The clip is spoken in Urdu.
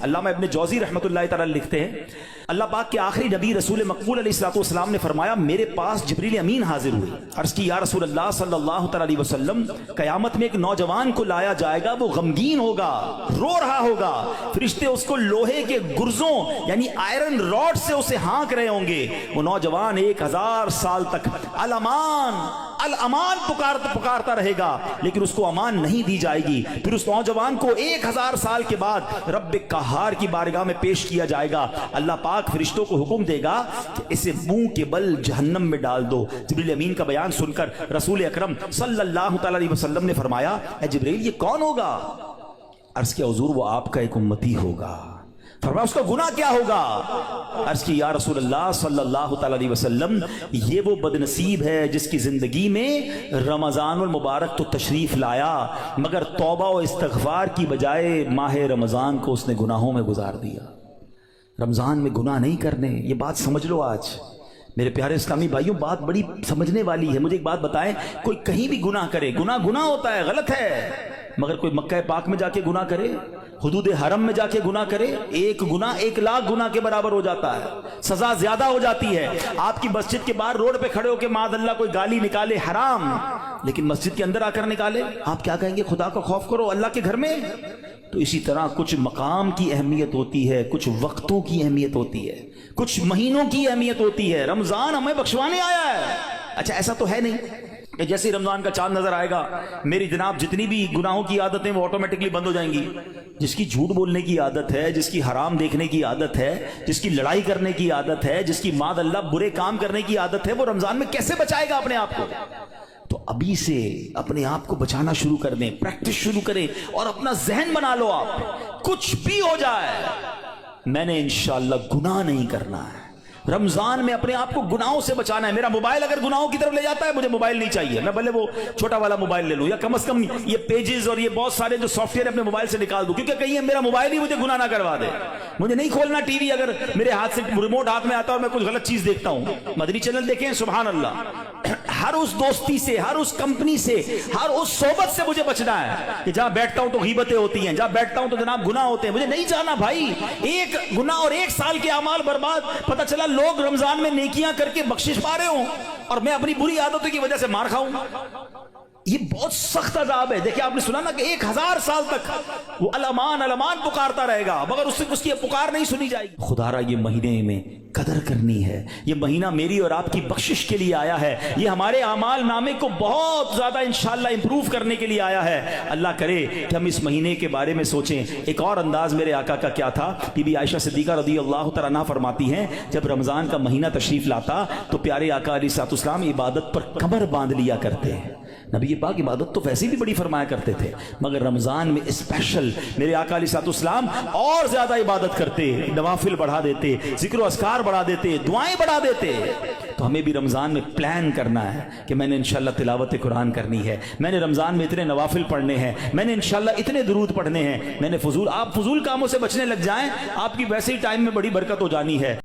علامہ ابن جوزی رحمۃ اللہ تعالی لکھتے ہیں اللہ پاک کے آخری نبی رسول مقبول علیہ الصلوۃ والسلام نے فرمایا میرے پاس جبریل امین حاضر ہوئے، عرض کی یا رسول اللہ صلی اللہ تعالی علیہ وسلم قیامت میں ایک نوجوان کو لایا جائے گا، وہ غمگین ہوگا، رو رہا ہوگا، فرشتے اس کو لوہے کے گرزوں یعنی آئرن راڈ سے اسے ہانک رہے ہوں گے، وہ نوجوان 1000 سال تک الامان الامان پکارتا رہے گا لیکن اس کو امان نہیں دی جائے گی۔ پھر اس نوجوان کو 1000 سال کے بعد رب قہار کی بارگاہ میں پیش کیا جائے گا، اللہ پاک فرشتوں کو حکم دے گا کہ اسے منہ کے بل جہنم میں ڈال دو۔ جبریل امین کا بیان سن کر رسول اکرم صلی اللہ تعالی علیہ وسلم نے فرمایا اے جبریل یہ کون ہوگا؟ عرض کیا حضور وہ آپ کا ایک امتی ہوگا۔ فرمایا اس کا گناہ کیا ہوگا؟ عرض کی یا رسول اللہ صلی اللہ تعالی علیہ وسلم یہ وہ بدنصیب ہے جس کی زندگی میں رمضان المبارک تو تشریف لایا مگر توبہ و استغفار کی بجائے ماہ رمضان کو اس نے گناہوں میں گزار دیا۔ رمضان میں گناہ نہیں کرنے، یہ بات سمجھ لو۔ آج میرے پیارے اسلامی بھائیوں بات بڑی سمجھنے والی ہے۔ مجھے ایک بات بتائیں، کوئی کہیں بھی گناہ کرے، گناہ ہوتا ہے، غلط ہے، مگر کوئی مکہ پاک میں جا کے گناہ کرے، حدود حرم میں جا کے گناہ کرے، ایک گناہ 1,00,000 گناہ کے برابر ہو جاتا ہے، سزا زیادہ ہو جاتی ہے۔ آپ کی مسجد کے باہر روڈ پہ کھڑے ہو کے معاذ اللہ کوئی گالی نکالے حرام، لیکن مسجد کے اندر آ کر نکالے، آپ کیا کہیں گے؟ خدا کا خوف کرو اللہ کے گھر میں۔ تو اسی طرح کچھ مقام کی اہمیت ہوتی ہے، کچھ وقتوں کی اہمیت ہوتی ہے، کچھ مہینوں کی اہمیت ہوتی ہے۔ رمضان ہمیں بخشوانے آیا ہے۔ اچھا ایسا تو ہے نہیں کہ جیسے رمضان کا چاند نظر آئے گا میری جناب جتنی بھی گناہوں کی عادتیں وہ آٹومیٹکلی بند ہو جائیں گی۔ جس کی جھوٹ بولنے کی عادت ہے، جس کی حرام دیکھنے کی عادت ہے، جس کی لڑائی کرنے کی عادت ہے، جس کی معاذ اللہ برے کام کرنے کی عادت ہے، وہ رمضان میں کیسے بچائے گا اپنے آپ کو؟ تو ابھی سے اپنے آپ کو بچانا شروع کر دیں، پریکٹس شروع کریں اور اپنا ذہن بنا لو آپ کچھ بھی ہو جائے میں نے انشاءاللہ گناہ نہیں کرنا ہے۔ رمضان میں اپنے آپ کو گناہوں سے بچانا ہے۔ میرا موبائل اگر گناہوں کی طرف لے جاتا ہے مجھے موبائل نہیں چاہیے، میں بھلے وہ چھوٹا والا موبائل لے لوں یا کم از کم یہ پیجز اور یہ بہت سارے جو سافٹ ویئر اپنے موبائل سے نکال دوں، کیونکہ کہیں میرا موبائل ہی مجھے گناہ نہ کروا دے۔ مجھے نہیں کھولنا ٹی وی اگر میرے ہاتھ سے ریموٹ ہاتھ میں آتا ہے اور میں کچھ غلط چیز دیکھتا ہوں۔ مدنی چینل دیکھیں، سبحان اللہ، ہر اس دوستی سے، ہر اس کمپنی سے، ہر اس صحبت سے مجھے بچنا ہے کہ جہاں بیٹھتا ہوں تو غیبتیں ہوتی ہیں، جہاں بیٹھتا ہوں تو جناب گناہ ہوتے ہیں، مجھے نہیں جانا بھائی۔ ایک گناہ اور 1 سال کے اعمال برباد، پتہ چلا لوگ رمضان میں نیکیاں کر کے بخشش پا رہے ہوں اور میں اپنی بری عادتوں کی وجہ سے مار کھاؤں۔ یہ بہت سخت عذاب ہے۔ دیکھیں آپ نے سنا نا کہ 1000 سال تک وہ الامان پکارتا رہے گا مگر اس کی پکار نہیں سنی جائے گی۔ خدا را یہ مہینے میں قدر کرنی ہے، یہ مہینہ میری اور آپ کی بخشش کے لیے آیا ہے، یہ ہمارے اعمال نامے کو بہت زیادہ انشاءاللہ امپروو کرنے کے لیے آیا ہے۔ اللہ کرے کہ ہم اس مہینے کے بارے میں سوچیں۔ ایک اور انداز میرے آقا کا کیا تھا، بی بی عائشہ صدیقہ رضی اللہ تعالیٰ عنہا فرماتی ہیں جب رمضان کا مہینہ تشریف لاتا تو پیارے آقا علیہ الصلوۃ والسلام عبادت پر کمر باندھ لیا کرتے ہیں۔ نبی پاک عبادت تو ویسے بھی بڑی فرمایا کرتے تھے مگر رمضان میں اسپیشل میرے آقا علیہ الصلوۃ والسلام اور زیادہ عبادت کرتے، نوافل بڑھا دیتے، ذکر و اذکار بڑھا دیتے، دعائیں بڑھا دیتے۔ تو ہمیں بھی رمضان میں پلان کرنا ہے کہ میں نے انشاءاللہ تلاوت قرآن کرنی ہے، میں نے رمضان میں اتنے نوافل پڑھنے ہیں، میں نے انشاءاللہ اتنے درود پڑھنے ہیں، میں نے آپ فضول کاموں سے بچنے لگ جائیں، آپ کی ویسے ہی ٹائم میں بڑی برکت ہو جانی ہے۔